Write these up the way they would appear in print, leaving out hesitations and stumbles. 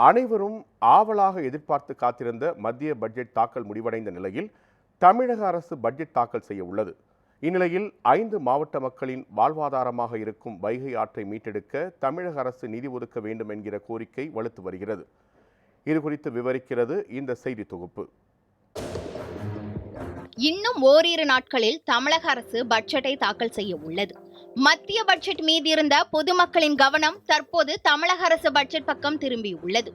அனைவரும் ஆவலாக எதிர்பார்த்து காத்திருந்த மத்திய பட்ஜெட் தாக்கல் முடிவடைந்த நிலையில் தமிழக அரசு பட்ஜெட் தாக்கல் செய்ய உள்ளது. இந்நிலையில் 5 மாவட்ட மக்களின் வாழ்வாதாரமாக இருக்கும் வைகை ஆற்றை மீட்டெடுக்க தமிழக அரசு நிதி ஒதுக்க வேண்டும் என்கிற கோரிக்கை வலுத்து வருகிறது. இது குறித்து விவரிக்கிறது இந்த செய்தி தொகுப்பு. இன்னும் ஓரிரு நாட்களில் தமிழக அரசு பட்ஜெட்டை தாக்கல் செய்ய உள்ளது. மத்திய பட்ஜெட் மீது இருந்த பொதுமக்களின் கவனம் தற்போது தமிழக அரசு பட்ஜெட் பக்கம் திரும்பியுள்ளது.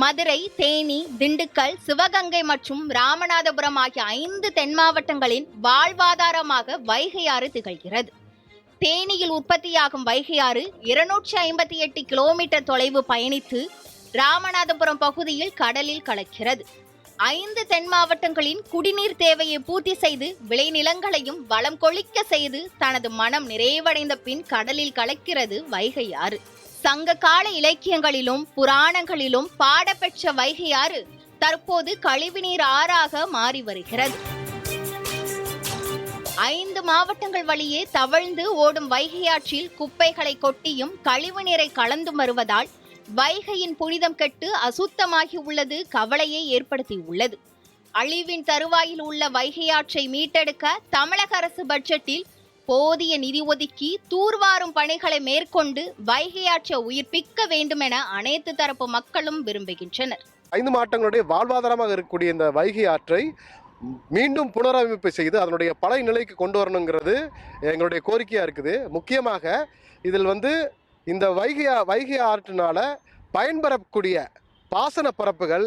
மதுரை, தேனி, திண்டுக்கல், சிவகங்கை மற்றும் ராமநாதபுரம் ஆகிய 5 தென் மாவட்டங்களின் வாழ்வாதாரமாக வைகை ஆறு திகழ்கிறது. தேனியில் உற்பத்தியாகும் வைகை ஆறு 258 கிலோமீட்டர் தொலைவு பயணித்து ராமநாதபுரம் பகுதியில் கடலில் கலக்கிறது. 5 தென் மாவட்டங்களின் குடிநீர் தேவையை பூர்த்தி செய்து விளைநிலங்களையும் வளம் கொழிக்க செய்து தனது மனம் நிறைவடைந்த பின் கடலில் கலக்கிறது வைகை ஆறு. சங்க கால இலக்கியங்களிலும் புராணங்களிலும் பாடப்பெற்ற வைகை ஆறு தற்போது கழிவுநீர் ஆறாக மாறி வருகிறது. 5 மாவட்டங்கள் வழியே தவழ்ந்து ஓடும் வைகை ஆற்றில் குப்பைகளை கொட்டியும் கழிவு நீரை கலந்தும் வருவதால் வைகையின் புனிதம் கெட்டு அசுத்தமாகி உள்ளது கவலையை ஏற்படுத்தியுள்ளது. அழிவின் தருவாயில் உள்ள வைகை ஆற்றை மீட்டெடுக்க தமிழக அரசு பட்ஜெட்டில் போதிய நிதி ஒதுக்கி தூர்வாரும் பணிகளை மேற்கொண்டு வைகை ஆற்றை உயிர்ப்பிக்க வேண்டும் என அனைத்து தரப்பு மக்களும் விரும்புகின்றனர். 5 மாவட்டங்களுடைய வாழ்வாதாரமாக இருக்கக்கூடிய இந்த வைகை ஆற்றை மீண்டும் புனரமைப்பு செய்து அதனுடைய பழைய நிலைக்கு கொண்டு வரணுங்கிறது எங்களுடைய கோரிக்கையா இருக்குது. முக்கியமாக இதில் இந்த வைகை ஆற்றினால பயன்பெறக்கூடிய பாசன பரப்புகள்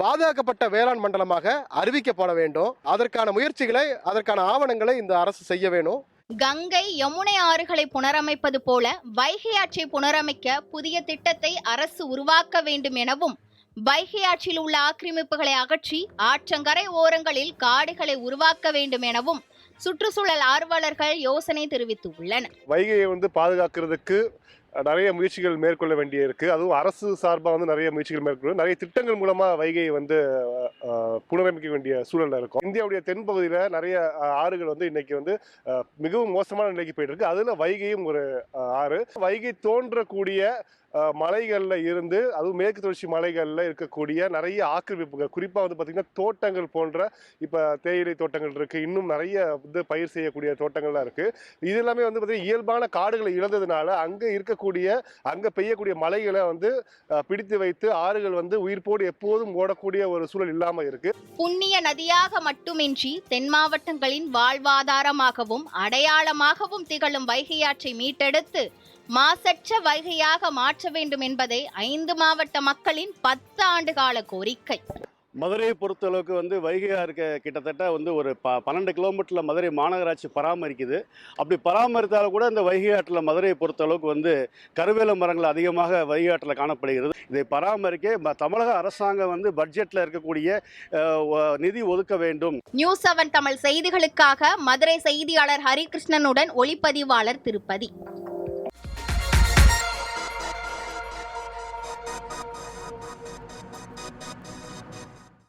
பாதுகாக்கப்பட்ட வேளாண் மண்டலமாக அறிவிக்கப்பட வேண்டும். அதற்கான முயற்சிகளை, அதற்கான ஆவணங்களை இந்த அரசு செய்ய வேணும். கங்கை, யமுனை ஆறுகளை புனரமைப்பது போல வைகை ஆற்றை புனரமைக்க புதிய திட்டத்தை அரசு உருவாக்க வேண்டும் எனவும், வைகை ஆற்றில் உள்ள ஆக்கிரமிப்புகளை அகற்றி ஆற்றங்கரை ஓரங்களில் காடுகளை உருவாக்க வேண்டும் எனவும் சுற்றுச்சூழல் ஆர்வலர்கள் யோசனை தெரிவித்துள்ளனர். வைகையை பாதுகாக்கிறதுக்கு நிறைய முயற்சிகள் மேற்கொள்ள வேண்டிய இருக்கு. அதுவும் அரசு சார்பாக நிறைய முயற்சிகள் மேற்கொள்ள, நிறைய திட்டங்கள் மூலமா வைகையை புனரமைக்க வேண்டிய சூழல்ல இருக்கும். இந்தியாவுடைய தென்பகுதியில நிறைய ஆறுகள் இன்னைக்கு மிகவும் மோசமான நிலைக்கு போயிட்டு இருக்கு. அதுல வைகையும் ஒரு ஆறு. வைகை தோன்றக்கூடிய மலைகள்ல இருந்து, அதுவும் மேற்கு தொடர்ச்சி மலைகள்ல இருக்கக்கூடிய நிறைய ஆக்கிரமிப்புகள், குறிப்பா பாத்தீங்கன்னா தோட்டங்கள் போன்ற, இப்ப தேயிலை தோட்டங்கள் இருக்கு, இன்னும் நிறைய பயிர் செய்யக்கூடிய தோட்டங்கள்லாம் இருக்கு. இது எல்லாமே பாத்தீங்கன்னா இயல்பான காடுகளை இழந்ததுனால அங்க பெய்யக்கூடிய மலைகளை பிடித்து வைத்து ஆறுகள் உயிர்ப்போடு எப்போதும் ஓடக்கூடிய ஒரு சூழல் இல்லாம இருக்கு. புண்ணிய நதியாக மட்டுமின்றி தென் மாவட்டங்களின் வாழ்வாதாரமாகவும் அடையாளமாகவும் திகழும் வைகை ஆற்றை மீட்டெடுத்து மாசற்ற வைகையாக மாற்ற வேண்டும் என்பதே 5 மாவட்ட மக்களின் 10 ஆண்டு கால கோரிக்கை. மதுரையை பொறுத்தளவுக்கு வைகை ஆறு கிட்டத்தட்ட ஒரு 12 கிலோமீட்டரில் மதுரை மாநகராட்சி பராமரிக்குது. அப்படி பராமரித்தாலும் கூட இந்த வைகை ஆற்றில் மதுரையை பொறுத்தளவுக்கு கருவேல மரங்கள் அதிகமாக வைகை ஆற்றில் காணப்படுகிறது. இதை பராமரிக்க தமிழக அரசாங்கம் பட்ஜெட்டில் இருக்கக்கூடிய நிதி ஒதுக்க வேண்டும். நியூஸ் 7 தமிழ் செய்திகளுக்காக மதுரை செய்தியாளர் ஹரிகிருஷ்ணனுடன் ஒளிப்பதிவாளர் திருப்பதி.